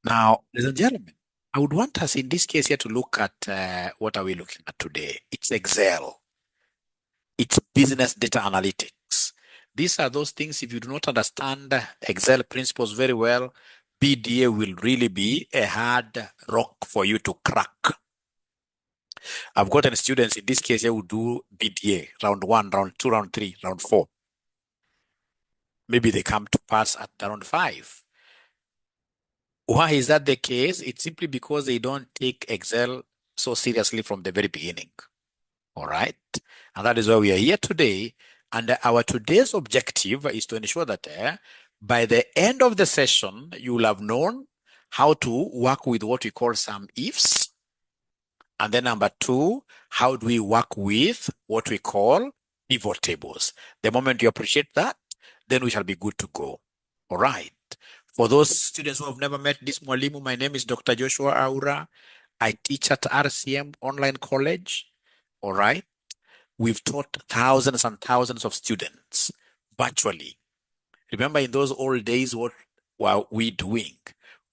Now, ladies and gentlemen, I would want us in this case here to look at what are we looking at today? It's Excel. It's business data analytics. These are those things, if you do not understand Excel principles very well, BDA will really be a hard rock for you to crack. I've gotten students in this case here who do BDA, round 1, round 2, round 3, round 4. Maybe they come to pass at round 5. Why is that the case? It's simply because they don't take Excel so seriously from the very beginning. All right. And that is why we are here today. And our today's objective is to ensure that by the end of the session, you will have known how to work with what we call some ifs. And then number 2, how do we work with what we call pivot tables? The moment you appreciate that, then we shall be good to go. All right. For those students who have never met this mwalimu, my name is Dr. Joshua Aura. I teach at RCM Online College. All right. We've taught thousands and thousands of students virtually. Remember in those old days, what were we doing?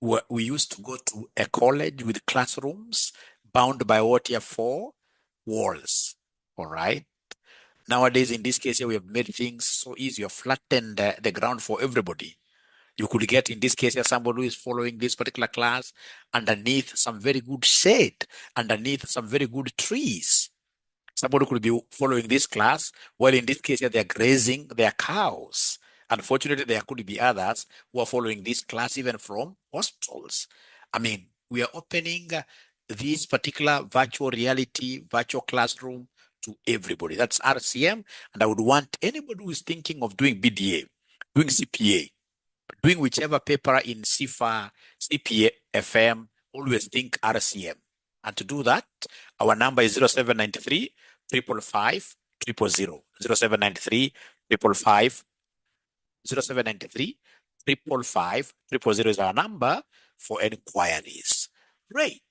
We used to go to a college with classrooms bound by what here 4 walls. All right. Nowadays, in this case here, we have made things so easy. You've flattened the ground for everybody. You could get, in this case here, somebody who is following this particular class underneath some very good shade, underneath some very good trees. Somebody could be following this class, while in this case here, they're grazing their cows. Unfortunately, there could be others who are following this class even from hospitals. I mean, we are opening this particular virtual reality, virtual classroom to everybody. That's RCM. And I would want anybody who is thinking of doing BDA, doing CPA, doing whichever paper in CIFA, CPA, FM, always think RCM. And to do that, our number is 0793 555 000. 0793 555 0793 555 000 is our number for inquiries. Great.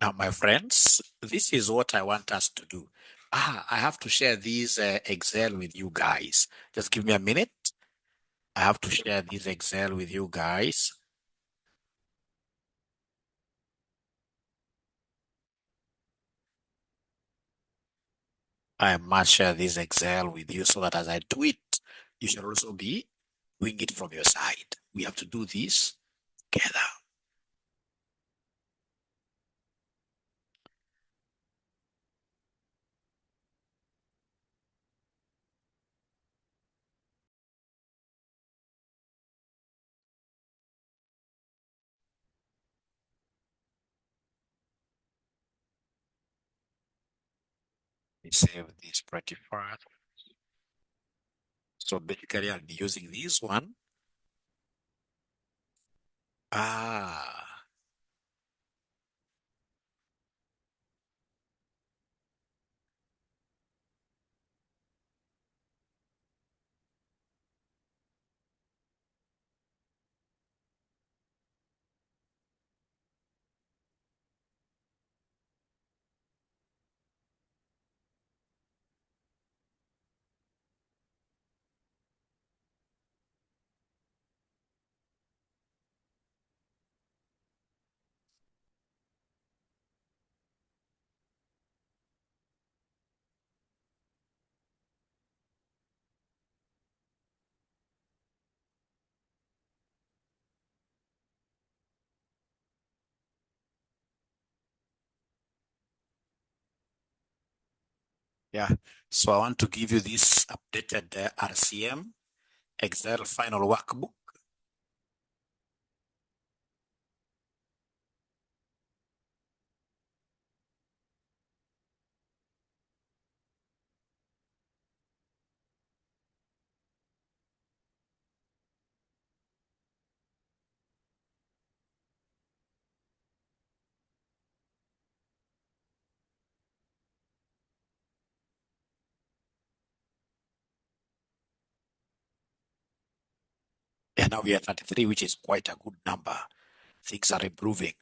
Now, my friends, this is what I want us to do. I have to share this Excel with you guys. Just give me a minute. I have to share this Excel with you guys. I must share this Excel with you so that as I do it, you should also be doing it from your side. We have to do this together. Let me save this pretty part. So basically, I'll be using this one. Ah, yeah. So I want to give you this updated RCM Excel final workbook. And now we are 33, which is quite a good number. Things are improving.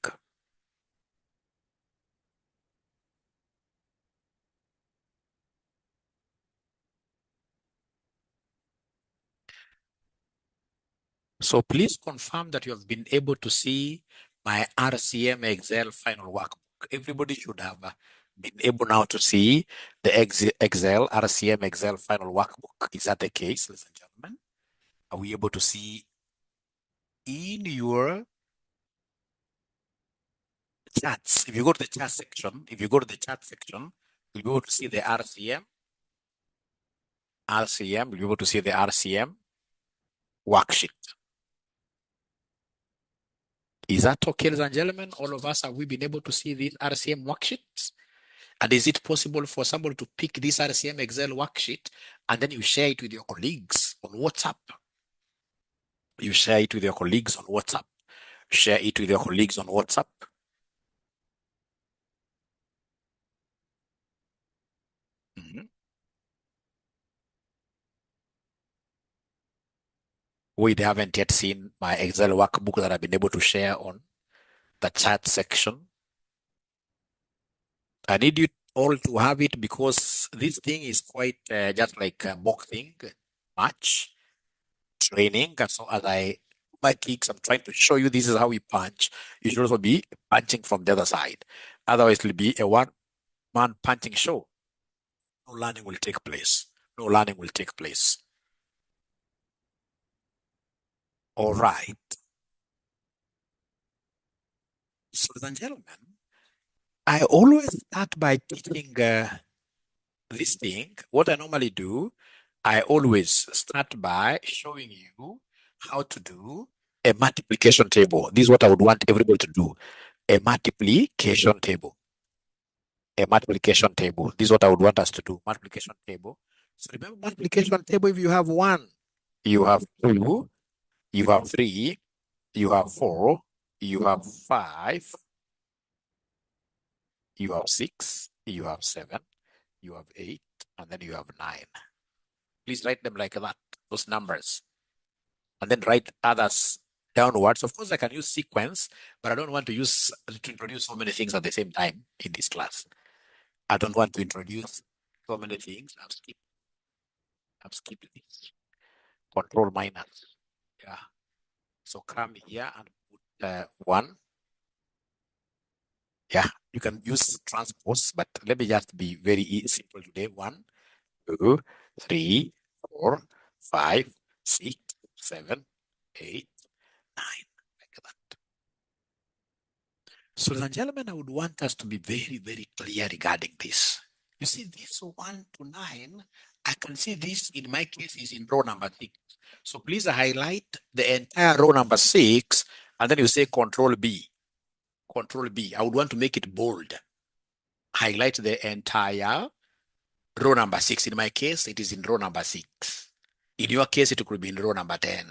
So please confirm that you have been able to see my RCM Excel final workbook. Everybody should have been able now to see the Excel, RCM Excel final workbook. Is that the case, ladies and gentlemen? Are we able to see in your charts? If you go to the chat section, you'll be able to see the RCM, you'll be able to see the RCM worksheet. Is that okay, ladies and gentlemen? All of us, have we been able to see these RCM worksheets? And is it possible for somebody to pick this RCM Excel worksheet and then you share it with your colleagues on WhatsApp? You share it with your colleagues on WhatsApp. Share it with your colleagues on WhatsApp. We haven't yet seen my Excel workbook that I've been able to share on the chat section. I need you all to have it because this thing is quite just like a boxing match training. And so as I do my kicks, I'm trying to show you this is how we punch. You should also be punching from the other side. Otherwise, it will be a one-man punching show. No learning will take place. No learning will take place. All right. So, ladies and gentlemen, I always start by teaching this thing. What I normally do, I always start by showing you how to do a multiplication table. This is what I would want everybody to do. A multiplication table. A multiplication table. This is what I would want us to do. Multiplication table. So remember multiplication table, if you have 1, you have 2, you have 3, you have 4, you have 5, you have 6, you have 7, you have 8, and then you have 9. Please write them like that, those numbers. And then write others downwards. Of course, I can use sequence, but I don't want to introduce so many things at the same time in this class. I don't want to introduce so many things. I've skipped this. Control minus. Yeah. So come here and put 1. Yeah, you can use transpose, but let me just be very simple today. 1, 2, 3, 4, 5, 6, 7, 8, 9, like that. So, ladies and gentlemen, I would want us to be very, very clear regarding this. You see, this 1 to 9, I can see this in my case is in row number 6. So please highlight the entire row number 6, and then you say Control B. Control B. I would want to make it bold. Highlight the entire row number 6. In my case, it is in row number 6. In your case, it could be in row number 10.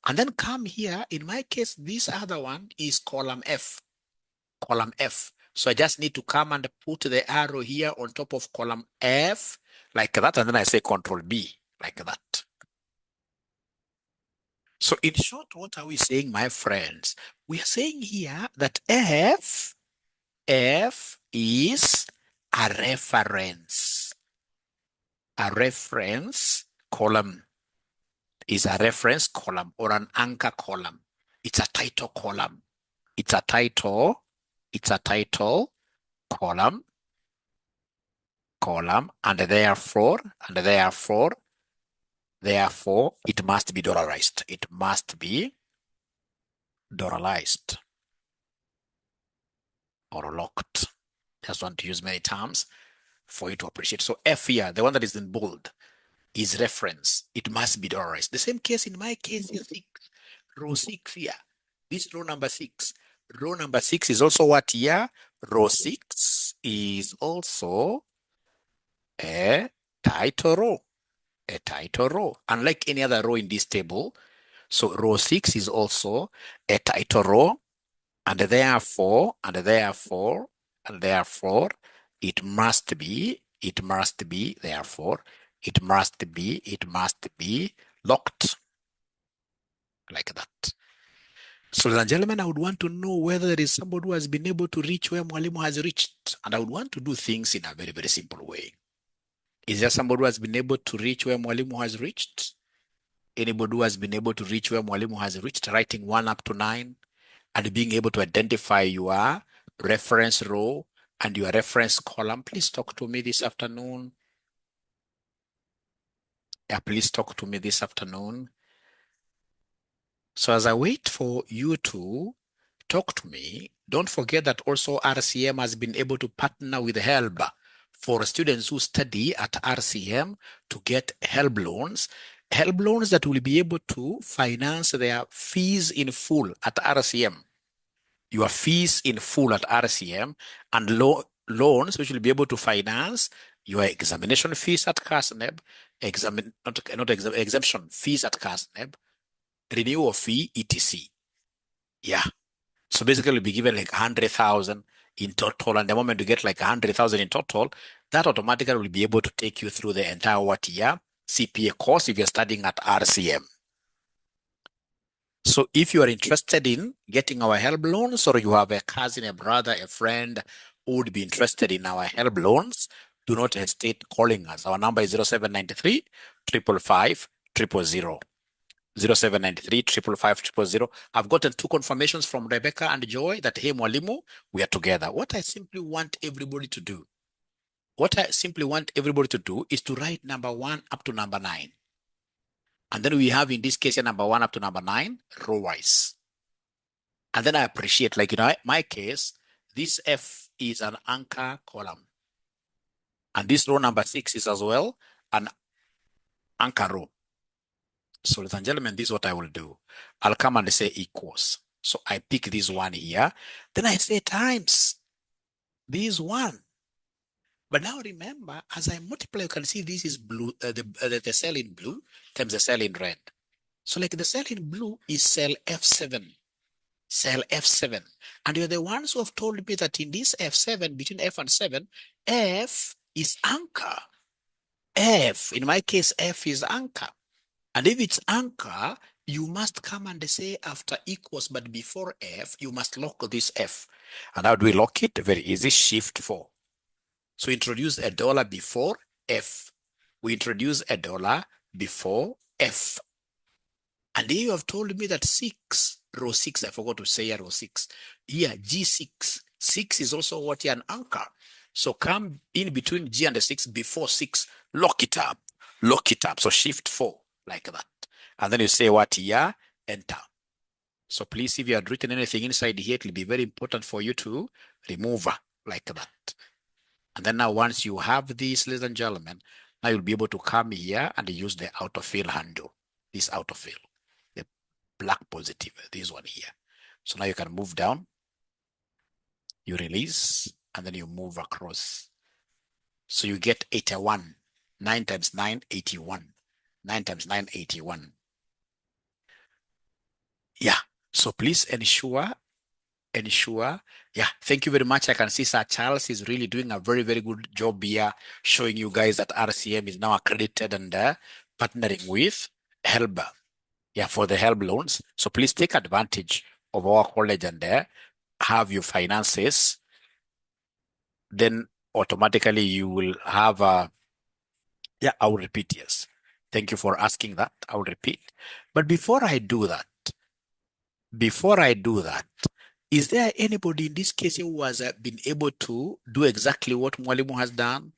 And then come here. In my case, this other one is column F. Column F. So I just need to come and put the arrow here on top of column F like that. And then I say Control B like that. So in short, what are we saying, my friends? We are saying here that F is a reference. A reference column is a reference column or an anchor column. It's a title column. It's a title column, and therefore, it must be dollarized. It must be dollarized or locked. Just want to use many terms for you to appreciate. So F here, the one that is in bold, is reference. It must be dollarized. The same case in my case, row 6 here. This row number 6. Row number 6 is also what here? Row 6 is also a title row. A title row. Unlike any other row in this table, so row 6 is also a title row, and therefore, it must be locked like that. So, ladies and gentlemen, I would want to know whether there is somebody who has been able to reach where Mwalimu has reached, and I would want to do things in a very, very simple way. Is there somebody who has been able to reach where Mwalimu has reached? Anybody who has been able to reach where Mwalimu has reached, writing 1 up to 9, and being able to identify your reference row and your reference column, please talk to me this afternoon. Yeah, please talk to me this afternoon. So as I wait for you to talk to me, don't forget that also RCM has been able to partner with 𝗪𝗪𝗀𝗪 for students who study at RCM to get 𝗪𝗪 loans. 𝗪𝗪 loans that will be able to finance their fees in full at RCM. Your fees in full at RCM and loans which will be able to finance your examination fees at CASNEB, exemption fees at CASNEB, renewal fee, etc. Yeah. So basically, you'll be given like 100,000 in total. And the moment you get like 100,000 in total, that automatically will be able to take you through the entire year CPA course if you're studying at RCM. So if you are interested in getting our 𝗪𝗪 loans, or you have a cousin, a brother, a friend who would be interested in our 𝗪𝗪 loans, do not hesitate calling us. Our number is 0793 555 000. 0793 555 000. I've gotten 2 confirmations from Rebecca and Joy that, hey, Mwalimu, we are together. What I simply want everybody to do, is to write number 1 up to number 9. And then we have, in this case, number 1 up to number 9, row-wise. And then I appreciate, like, my case, this F is an anchor column. And this row number 6 is as well an anchor row. So, ladies and gentlemen, this is what I will do. I'll come and say equals. So I pick this one here. Then I say times this one. But now remember, as I multiply, you can see this is blue, the cell in blue times the cell in red. So like the cell in blue is cell F7. Cell F7. And you're the ones who have told me that in this F7, between F and 7, F is anchor. F, in my case, F is anchor. And if it's anchor, you must come and say after equals, but before F, you must lock this F. And how do we lock it? Very easy, shift 4. So introduce $1 before F. We introduce $1 before F. And here you have told me that 6, row 6, I forgot to say row 6. Here, G6. 6 is also what here, an anchor. So come in between G and the 6, before 6, lock it up. Lock it up. So shift 4, like that. And then you say what here? Enter. So please, if you had written anything inside here, it will be very important for you to remove like that. And then now once you have this, ladies and gentlemen, now you'll be able to come here and use the autofill handle. This autofill, the black positive, this one here. So now you can move down, you release, and then you move across. So you get 81. 9 times 9, 81. 9 times 9, 81. Yeah. So please ensure. Yeah, thank you very much. I can see Sir Charles is really doing a very, very good job here, showing you guys that RCM is now accredited and partnering with 𝗪𝗪𝗀𝗪𝗀. Yeah, for the 𝗪𝗪 loans. So please take advantage of our college and have your finances. Then automatically you will have yeah, I will repeat, yes. Thank you for asking that. I will repeat. But before I do that, is there anybody in this case who has been able to do exactly what Mwalimu has done?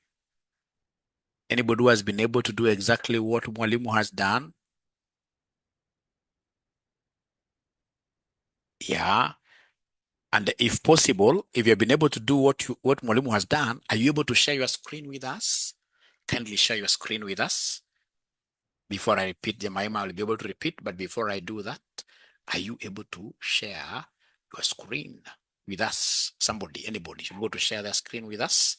Anybody who has been able to do exactly what Mwalimu has done? Yeah. And if possible, if you've been able to do what Mwalimu has done, are you able to share your screen with us? Kindly share your screen with us. Before I repeat, Jemima, I'll be able to repeat, but before I do that, are you able to share your screen with us? Somebody, anybody should go to share their screen with us.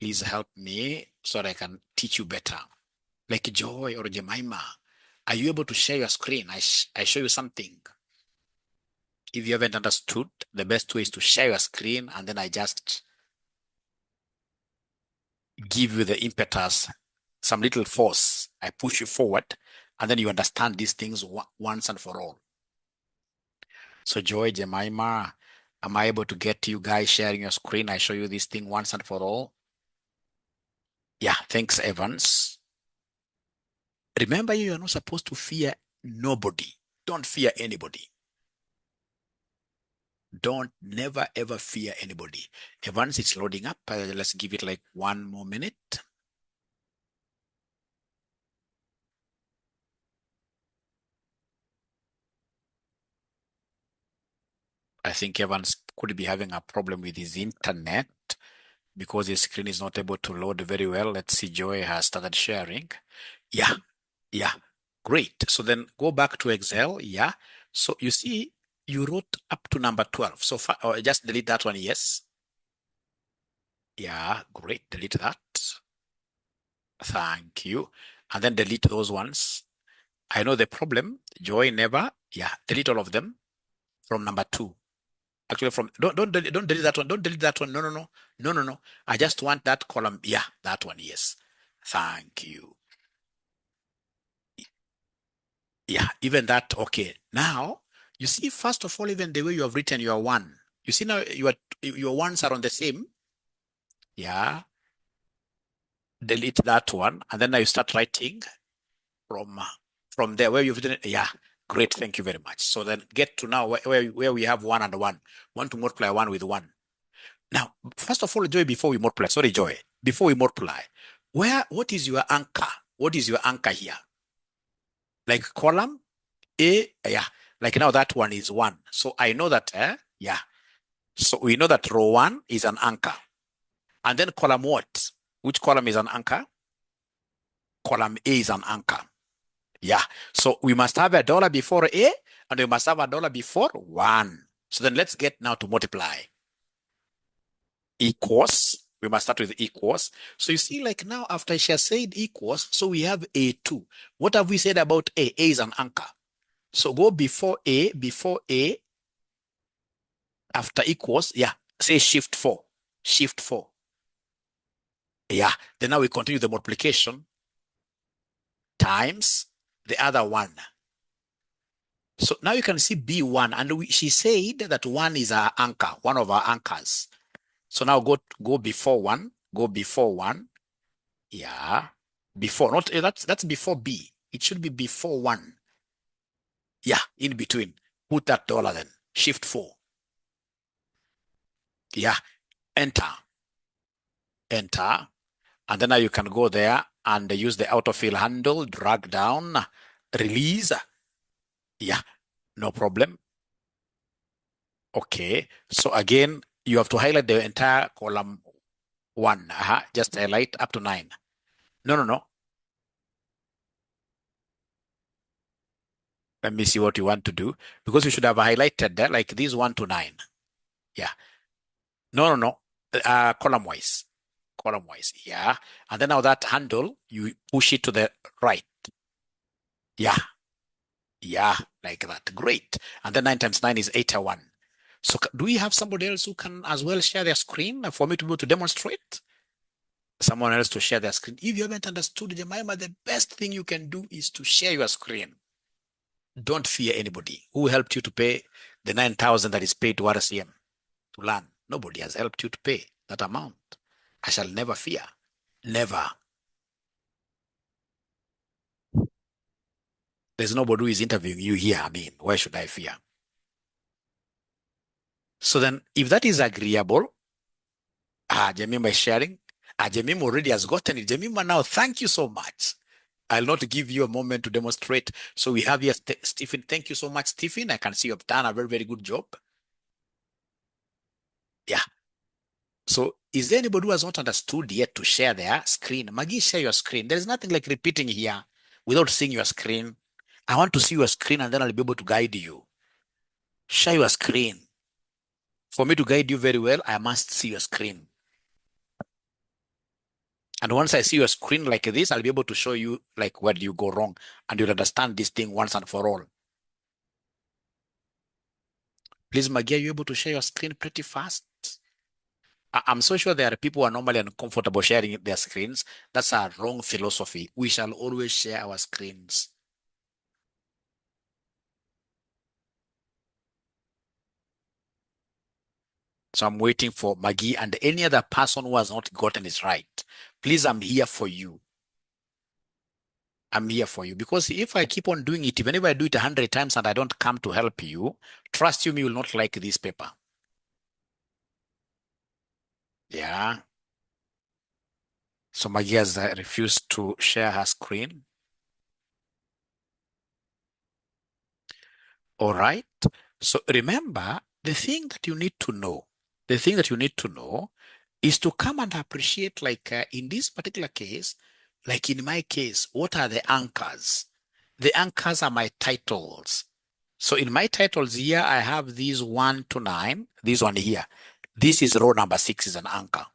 Please help me so that I can teach you better. Like Joy or Jemima, are you able to share your screen? I show you something. If you haven't understood, the best way is to share your screen, and then I just give you the impetus, some little force. I push you forward, and then you understand these things once and for all. So Joy, Jemima, am I able to get you guys sharing your screen? I show you this thing once and for all. Yeah, thanks, Evans. Remember, you are not supposed to fear nobody. Don't fear anybody. Don't never ever fear anybody. And once it's loading up, let's give it like 1 more minute. I think Evans could be having a problem with his internet because his screen is not able to load very well. Let's see, Joy has started sharing. Yeah, yeah, great. So then go back to Excel. Yeah. So you see, you wrote up to number 12. So just delete that one. Yes. Yeah, great. Delete that. Thank you. And then delete those ones. I know the problem. Joy never. Yeah, delete all of them from number 2. Actually, from don't delete that one. Don't delete that one. No. I just want that column. Yeah, that one. Yes. Thank you. Yeah, even that. Okay. Now you see, first of all, even the way you have written your 1. You see now your ones are on the same. Yeah. Delete that one, and then now you start writing from there where you've done it. Yeah. Great. Thank you very much. So then get to now where we have 1 and 1. 1 to multiply 1 with 1. Now, first of all, Joy, before we multiply, sorry, Joy, before we multiply, what is your anchor? What is your anchor here? Like column A, yeah. Like now that one is 1. So I know that, yeah. So we know that row 1 is an anchor. And then column what? Which column is an anchor? Column A is an anchor. Yeah. So we must have $1 before A, and we must have $1 before 1. So then let's get now to multiply. Equals. We must start with equals. So you see, like now after she has said equals, so we have A2. What have we said about A? A is an anchor. So go before A, after equals, yeah, say shift 4. Shift 4. Yeah. Then now we continue the multiplication times the other 1. So now you can see B1, and she said that 1 is our anchor, one of our anchors. So now go before 1, go before 1. Yeah. Before, not that's before B. It should be before 1. Yeah, in between. Put that $, then. Shift 4. Yeah. Enter. Enter. And then now you can go there and use the autofill handle, drag down, release. Yeah, no problem. Okay. So again, you have to highlight the entire column 1. Just highlight up to 9. No. Let me see what you want to do, because you should have highlighted that like this 1 to 9. Yeah. No. Column wise. Column wise. Yeah. And then now that handle, you push it to the right. Yeah. Yeah. Like that. Great. And then 9 times 9 is 81. So do we have somebody else who can as well share their screen for me to be able to demonstrate? Someone else to share their screen. If you haven't understood, Jemima, the best thing you can do is to share your screen. Don't fear anybody. Who helped you to pay the 9,000 that is paid to RCM to learn? Nobody has helped you to pay that amount. I shall never fear. Never. There's nobody who is interviewing you here. I mean, why should I fear? So then, if that is agreeable, Jemima is sharing. Jemima already has gotten it. Jemima, now, thank you so much. I'll not give you a moment to demonstrate. So we have here Stephen. Thank you so much, Stephen. I can see you've done a very, very good job. Yeah. So is there anybody who has not understood yet to share their screen? Maggie, share your screen. There's nothing like repeating here without seeing your screen. I want to see your screen, and then I'll be able to guide you. Share your screen. For me to guide you very well, I must see your screen. And once I see your screen like this, I'll be able to show you like where do you go wrong, and you'll understand this thing once and for all. Please, Maggie, are you able to share your screen pretty fast? I'm so sure there are people who are normally uncomfortable sharing their screens. That's a wrong philosophy. We shall always share our screens. So I'm waiting for Maggie and any other person who has not gotten it right. Please, I'm here for you. I'm here for you. Because if I keep on doing it, even if I do it 100 times and I don't come to help you, trust you, me will not like this paper. Yeah. So Magia has refused to share her screen. All right. So remember, the thing that you need to know, is to come and appreciate, like in this particular case, like in my case, what are the anchors? The anchors are my titles. So in my titles here, I have these 1 to 9, this one here. This is row number 6 is an anchor.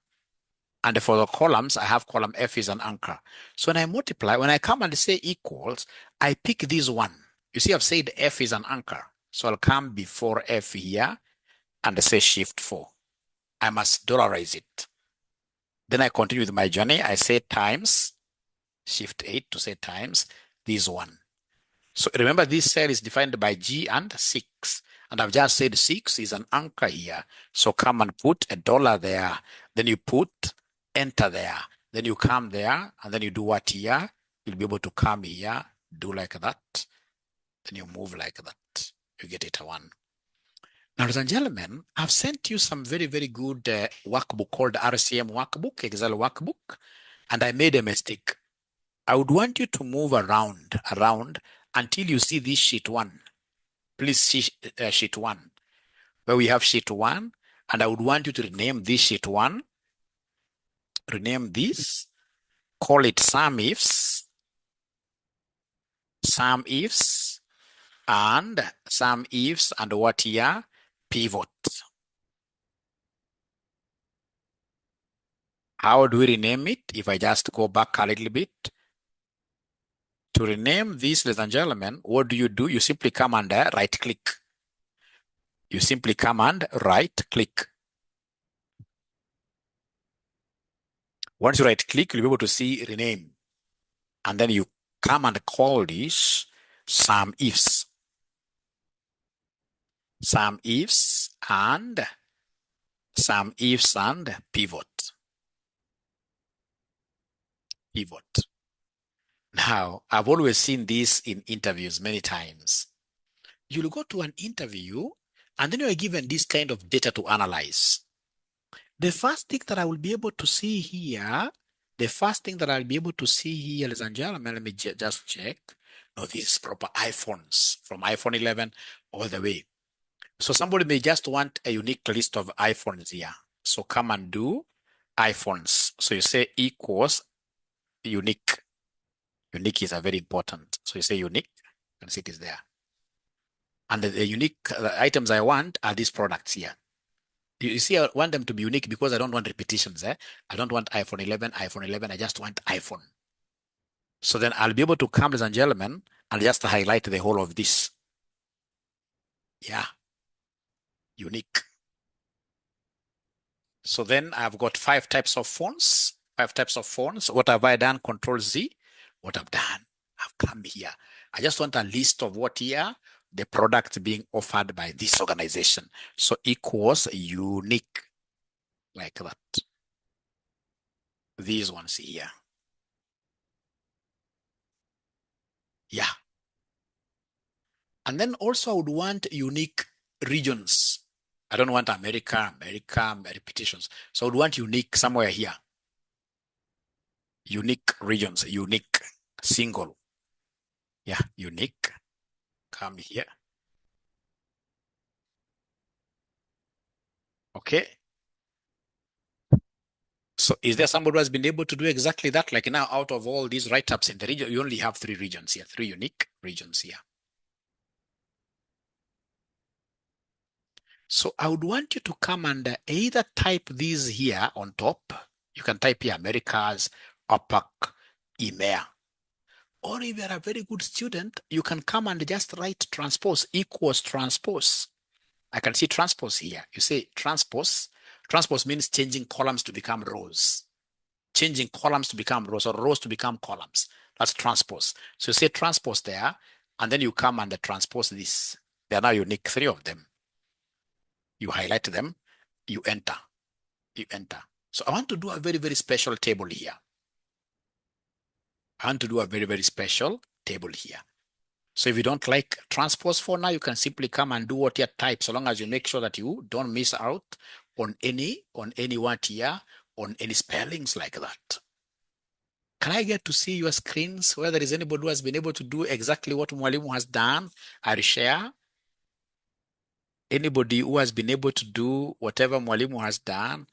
And for the columns, I have column F is an anchor. So when I multiply, when I come and say equals, I pick this one. You see, I've said F is an anchor. So I'll come before F here and say shift 4. I must dollarize it. Then I continue with my journey. I say times, shift 8 to say times this one. So remember, this cell is defined by G and 6. And I've just said 6 is an anchor here. So come and put $1 there. Then you put enter there. Then you come there and then you do what here? You'll be able to come here, do like that. Then you move like that. You get it a 1. Now, ladies and gentlemen, I've sent you some very, very good workbook called RCM workbook, Excel workbook, and I made a mistake. I would want you to move around until you see this sheet 1. Please see sheet 1, where we have sheet 1, and I would want you to rename this sheet 1. Rename this, call it sum ifs, and what here? Pivot. How do we rename it? If I just go back a little bit. To rename this, ladies and gentlemen, what do? You simply come and right click. You simply come and right click. Once you right click, you'll be able to see rename. And then you come and call this sum ifs. Sum ifs and pivot. Pivot. Now, I've always seen this in interviews many times. You'll go to an interview and then you're given this kind of data to analyze. The first thing that I will be able to see here, ladies and gentlemen, let me just check. No, these proper iPhones from iPhone 11 all the way. So somebody may just want a unique list of iPhones here. So come and do iPhones. So you say equals unique. Unique is a very important. So you say unique, and see it is there. And the unique items I want are these products here. You see, I want them to be unique because I don't want repetitions. I don't want iPhone 11, I just want iPhone. So then I'll be able to come, ladies and gentlemen, and just highlight the whole of this. Yeah, unique. So then I've got 5 types of phones. What have I done? Control Z. What I've done, I've come here. I just want a list of what here, the products being offered by this organization. So equals unique, like that. These ones here. Yeah. And then also I would want unique regions. I don't want America, repetitions. So I would want unique somewhere here. Unique regions, unique, single. Yeah, unique. Come here. Okay. So is there somebody who has been able to do exactly that? Like now, out of all these write-ups in the region, you only have 3 regions here, 3 unique regions here. So I would want you to come and either type these here on top. You can type here Americas, APAC, EMEA. Or if you're a very good student, you can come and just write transpose equals transpose. I can see transpose here. You say transpose. Transpose means changing columns to become rows. Changing columns to become rows or rows to become columns. That's transpose. So you say transpose there, and then you come and transpose this. They are now unique, 3 of them. You highlight them, you enter. So I want to do a very, very special table here. I want to do a very, very special table here. So if you don't like transpose for now, you can simply come and do what you type, so long as you make sure that you don't miss out on any word here, on any spellings like that. Can I get to see your screens where there is anybody who has been able to do exactly what Mwalimu has done? I'll share. Anybody who has been able to do whatever Mwalimu has done,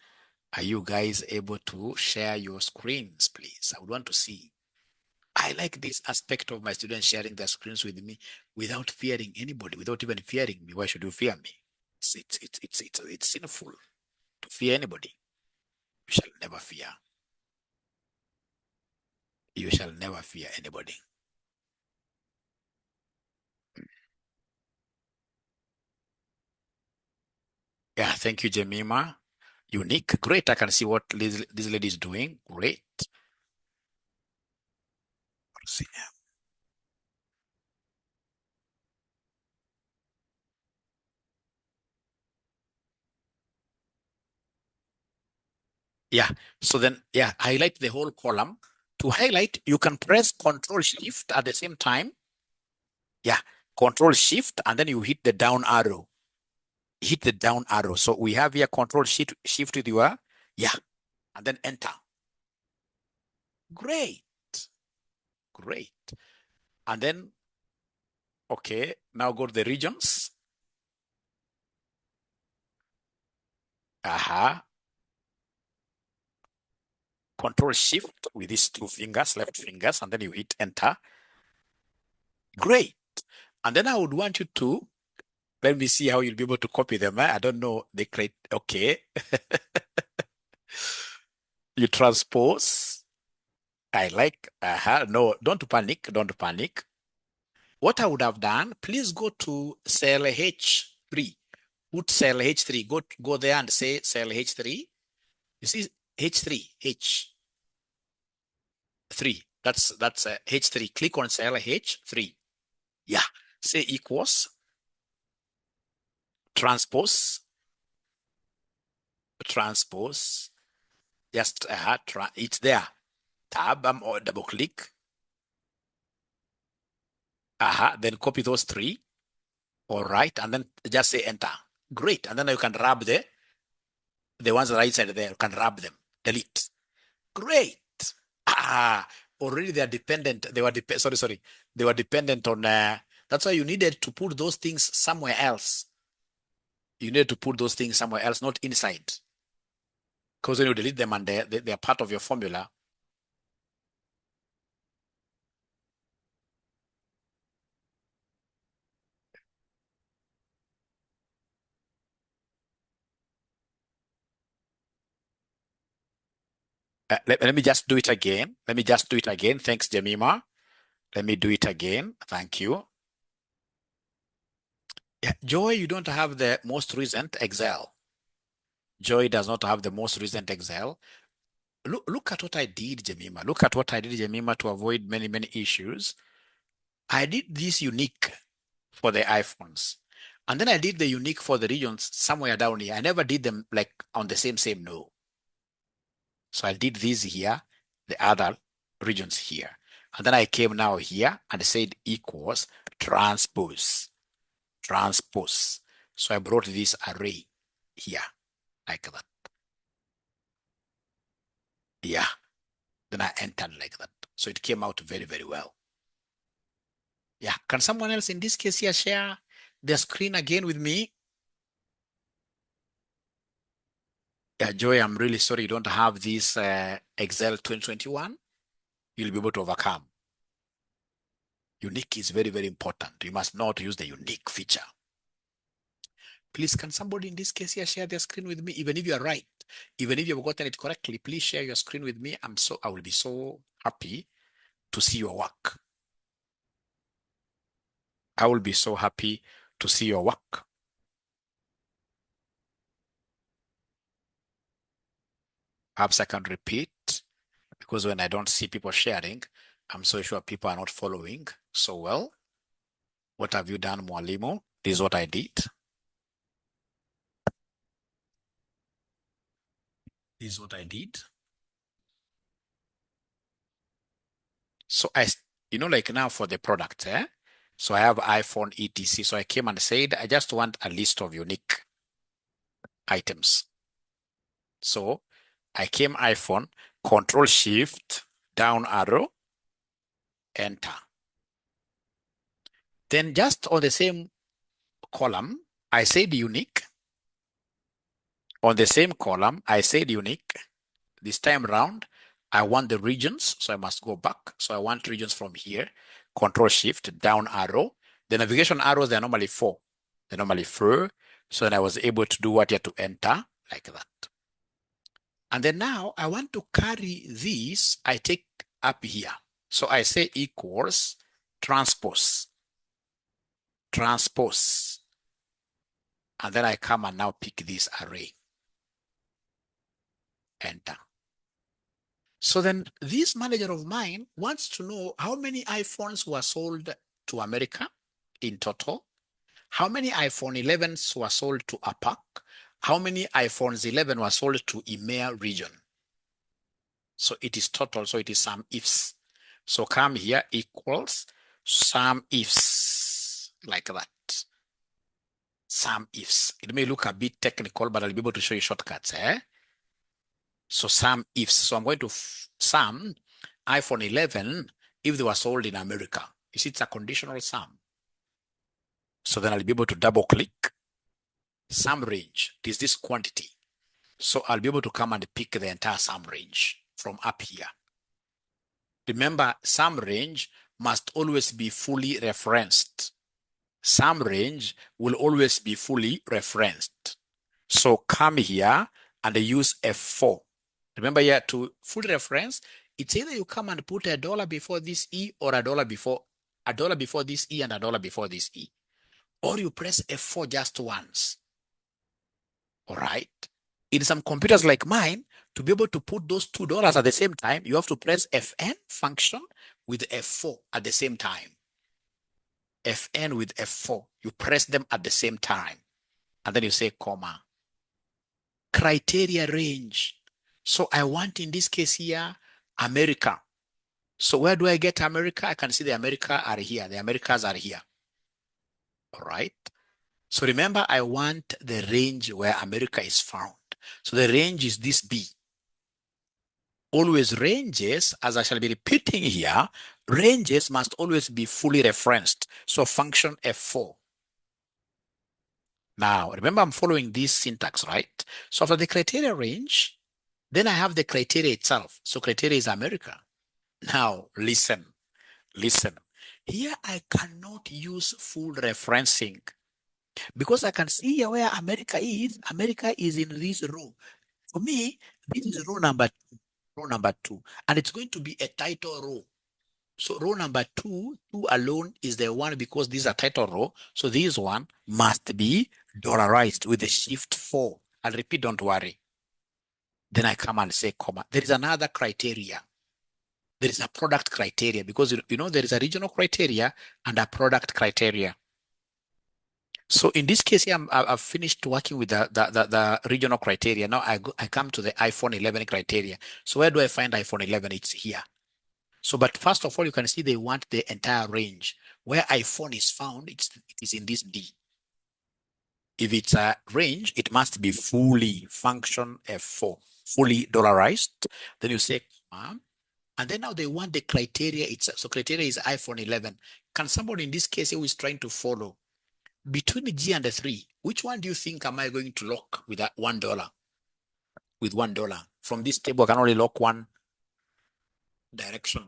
are you guys able to share your screens, please? I would want to see. I like this aspect of my students sharing their screens with me without fearing anybody, without even fearing me. Why should you fear me? It's sinful to fear anybody. You shall never fear. You shall never fear anybody. Yeah, thank you, Jemima. Unique, great. I can see what this lady is doing. Great. See. Yeah. So then, yeah, highlight the whole column. To highlight, you can press Control Shift at the same time. Yeah, Control Shift, and then you hit the down arrow. Hit the down arrow. So we have here Control Shift with your, yeah, and then Enter. Great. Great. And then, okay, now go to the regions. Aha. Control Shift with these two fingers, left fingers, and then you hit Enter. Great. And then I would want you to, let me see how you'll be able to copy them. I don't know the great, okay. You transpose. I like, no, don't panic, don't panic. What I would have done, please go to cell H3. Put cell H3, go there and say cell H3. You see H3, H3. That's H3. Click on cell H3. Yeah. Say equals transpose. Just it's there. Tab or double click. Then copy those three. All right, and then just say enter. Great, and then you can rub the ones right side there. You can rub them. Delete. Great. Already they are dependent. They were sorry. They were dependent on. That's why you needed to put those things somewhere else. You need to put those things somewhere else, not inside. Because when you delete them and they are part of your formula. Let me just do it again. Thanks, Jemima. Let me do it again. Thank you. Yeah, Joy, you don't have the most recent Excel. Joy does not have the most recent Excel. Look at what I did, Jemima. Look at what I did, Jemima, to avoid many, many issues. I did this unique for the iPhones. And then I did the unique for the regions somewhere down here. I never did them like on the same, no. So I did these here, the other regions here. And then I came now here and said equals transpose. So I brought this array here, like that. Yeah. Then I entered like that. So it came out very, very well. Yeah. Can someone else in this case here share their screen again with me? Yeah, Joy, I'm really sorry you don't have this Excel 2021. You'll be able to overcome. Unique is very, very important. You must know how to use the unique feature. Please, can somebody in this case here share their screen with me? Even if you are right, even if you've gotten it correctly, please share your screen with me. I will be so happy to see your work. I will be so happy to see your work. Perhaps I can repeat, because when I don't see people sharing, I'm so sure people are not following so well. What have you done, Mwalimu? This is what I did. This is what I did. So like now for the product, so I have iPhone etc. So I came and said, I just want a list of unique items. So I came iPhone, Control Shift, down arrow, enter. Then just on the same column, I said unique. On the same column, I said unique. This time round, I want the regions, so I must go back. So I want regions from here, Control Shift, down arrow. The navigation arrows, they're normally 4. They're normally 4. So then I was able to do what you have to enter, like that. And then now I want to carry this, I take up here. So I say equals transpose. Transpose. And then I come and now pick this array. Enter. So then this manager of mine wants to know how many iPhones were sold to America in total, how many iPhone 11s were sold to APAC, how many iPhones 11 were sold to EMEA region. So it is total, so it is sum ifs. So come here equals sum ifs, like that. Sum ifs. It may look a bit technical, but I'll be able to show you shortcuts. So sum ifs. So I'm going to sum iPhone 11 if they were sold in America. You see, it's a conditional sum. So then I'll be able to double click sum range. It is this quantity. So I'll be able to come and pick the entire sum range from up here. Remember, sum range must always be fully referenced. Sum range will always be fully referenced. So come here and use F4. Remember here, to full reference, it's either you come and put $1 before this E or $1 before this E and $1 before this E. Or you press F4 just once. All right. In some computers like mine, to be able to put those $2 at the same time, you have to press Fn function with F4 at the same time. Fn with F4, you press them at the same time. And then you say comma. Criteria range. So I want, in this case here, America. So where do I get America? I can see the America are here. The Americas are here. All right. So remember, I want the range where America is found. So the range is this B. Always ranges, as I shall be repeating here, ranges must always be fully referenced. So function F4. Now, remember, I'm following this syntax, right? So after the criteria range, then I have the criteria itself. So criteria is America. Now, listen. Here, I cannot use full referencing because I can see here where America is. America is in this row. For me, this is row number 2, and it's going to be a title row. So row number 2 alone is the one because this is a title row. So this one must be dollarized with the shift 4. I'll repeat, don't worry. Then I come and say comma. There is another criteria. There is a product criteria because there is a regional criteria and a product criteria. So in this case here, I've finished working with the regional criteria. Now I come to the iPhone 11 criteria. So where do I find iPhone 11? It's here. So, but first of all, you can see they want the entire range. Where iPhone is found, it is in this D. If it's a range, it must be fully function F4, fully dollarized. Then you say, and then now they want the criteria itself. So criteria is iPhone 11. Can somebody in this case who is trying to follow between the G and the 3, which one do you think am I going to lock with that $1? With $1 from this table, I can only lock one direction.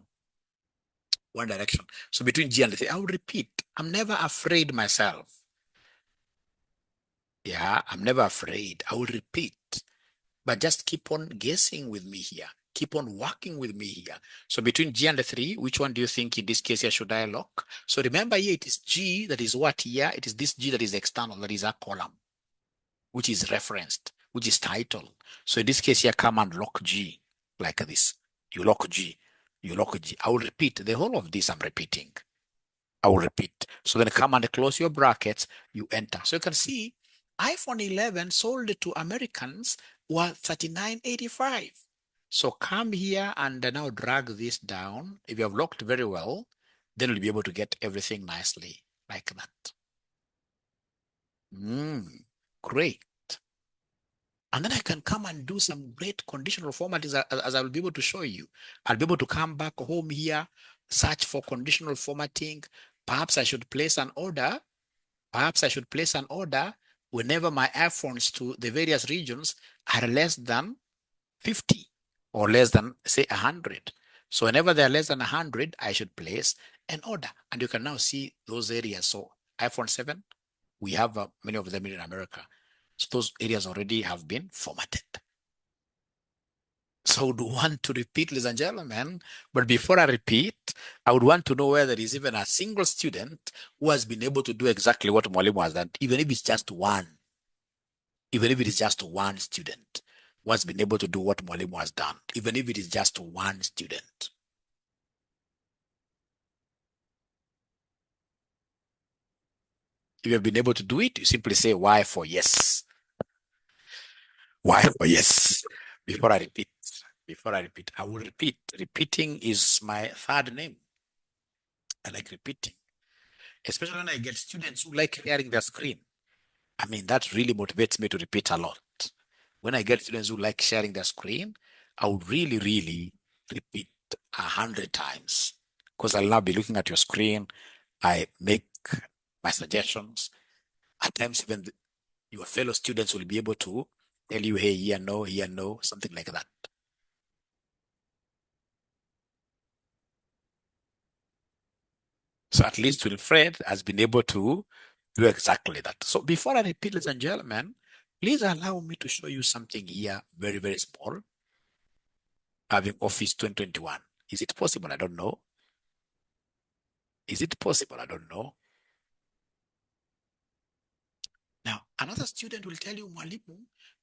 So between G and the 3, I will repeat, I'm never afraid myself. Yeah, I'm never afraid. I will repeat, but just keep on guessing with me here. Keep on working with me here. So between G and the 3, which one do you think in this case here should I lock? So remember here, it is G that is what here? It is this G that is external, that is a column, which is referenced, which is title. So in this case here, come and lock G like this. You lock G. I will repeat the whole of this. I'm repeating. I will repeat. So then come and close your brackets. You enter. So you can see iPhone 11 sold to Americans were $39.85. So come here and now drag this down. If you have locked very well, then you'll be able to get everything nicely like that. Great. And then I can come and do some great conditional formatting as I will be able to show you. I'll be able to come back home here, search for conditional formatting. Perhaps I should place an order. Perhaps I should place an order whenever my iPhones to the various regions are less than 50 or less than, say, 100. So whenever they're less than 100, I should place an order. And you can now see those areas. So iPhone 7, we have many of them in America. So those areas already have been formatted. So I would want to repeat, ladies and gentlemen, but before I repeat, I would want to know whether there is even a single student who has been able to do exactly what Mwalimu has done, even if it's just one. Even if it is just one student who has been able to do what Mwalimu has done, even if it is just one student. If you have been able to do it, you simply say Y for yes. Y for yes. Before I repeat, I will repeat. Repeating is my third name. I like repeating, especially when I get students who like clearing their screen. I mean, that really motivates me to repeat a lot. When I get students who like sharing their screen, I would really, really repeat 100 times because I'll now be looking at your screen. I make my suggestions. At times, even your fellow students will be able to tell you, hey, here, no, something like that. So at least Wilfred has been able to do exactly that. So before I repeat, ladies and gentlemen, please allow me to show you something here, very, very small. Having Office 2021. Is it possible? I don't know. Is it possible? I don't know. Now, another student will tell you, Mwalimu,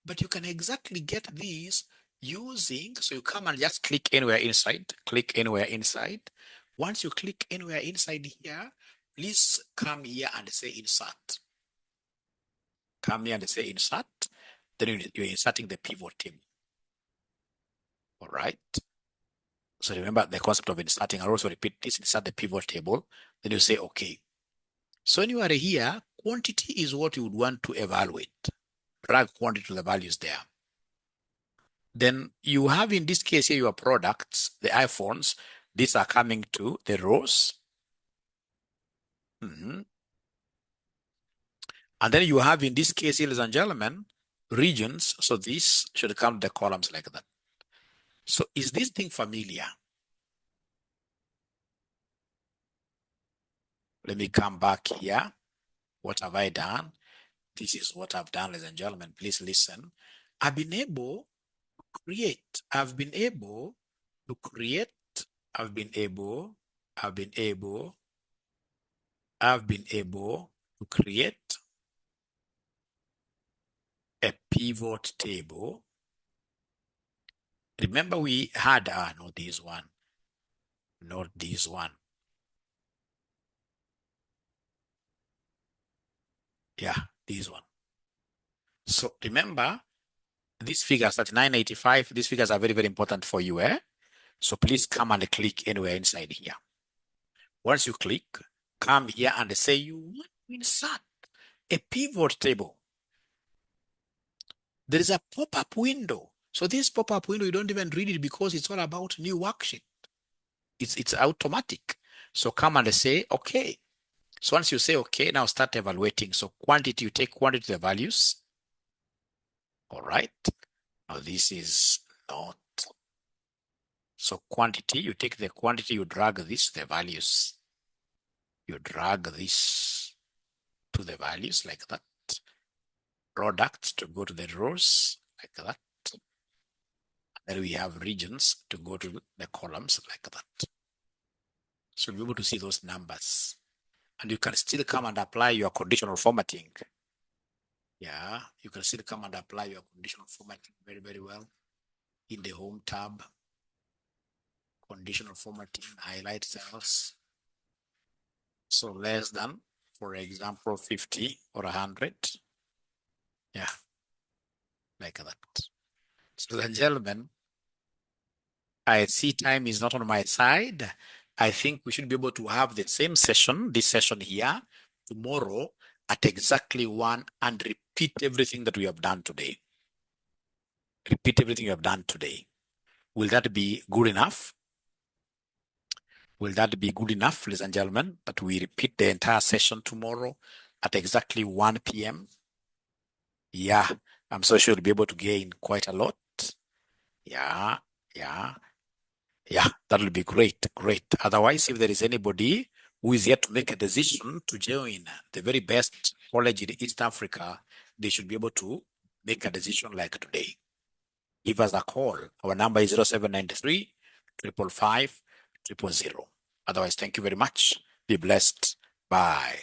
but you can exactly get these using, so you come and just click anywhere inside, Once you click anywhere inside here, please come here and say insert. Come here and say insert, then you're inserting the pivot table. All right. So remember the concept of inserting. I'll also repeat this, insert the pivot table, then you say, okay. So when you are here, quantity is what you would want to evaluate. Drag quantity to the values there. Then you have, in this case here, your products, the iPhones. These are coming to the rows. And then you have, in this case, ladies and gentlemen, regions. So this should come to the columns like that. So is this thing familiar? Let me come back here. What have I done? This is what I've done, ladies and gentlemen. Please listen. I've been able to create. I've been able to create a pivot table. Remember we had, not this one. Yeah, this one. So remember, these figures, 3985, these figures are very, very important for you. So please come and click anywhere inside here. Once you click, come here and say you want to insert a pivot table. There is a pop-up window. So this pop-up window, you don't even read it because it's all about new worksheet. It's automatic. So come and say, okay. So once you say, okay, now start evaluating. So quantity, you take quantity to the values. All right. Now this is not. So quantity, you take the quantity, you drag this to the values. You drag this to the values like that. Products to go to the rows like that. Then we have regions to go to the columns like that. So you'll be able to see those numbers. And you can still come and apply your conditional formatting. Yeah, you can still come and apply your conditional formatting very, very well in the home tab. Conditional formatting, highlight cells. So less than, for example, 50 or 100. Yeah, like that. So, ladies and gentlemen, I see time is not on my side. I think we should be able to have the same session, this session here, tomorrow at exactly 1 and repeat everything that we have done today. Repeat everything you have done today. Will that be good enough? Will that be good enough, ladies and gentlemen, that we repeat the entire session tomorrow at exactly 1 p.m.? Yeah, I'm so sure you'll be able to gain quite a lot. Yeah, that'll be great. Otherwise, if there is anybody who is yet to make a decision to join the very best college in East Africa, they should be able to make a decision like today. Give us a call. Our number is 0793 555 000. Otherwise, thank you very much. Be blessed. Bye.